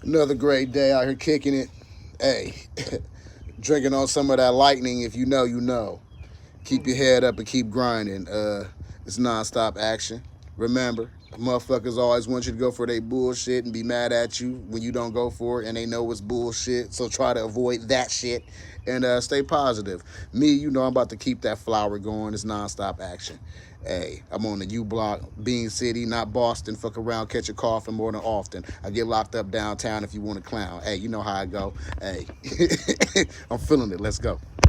Another great day out here kicking it. Hey, drinking on some of that lightning. If you know, you know. Keep your head up and keep grinding. It's nonstop action. Remember, motherfuckers always want you to go for their bullshit and be mad at you when you don't go for it and they know it's bullshit. So try to avoid that shit and stay positive. Me, I'm about to keep that flower going. It's nonstop action. Hey, I'm on the U Block, Bean City, not Boston. Fuck around, catch a coffin more than often. I get locked up downtown if you want to clown. Hey, you know how I go. Hey, I'm feeling it. Let's go.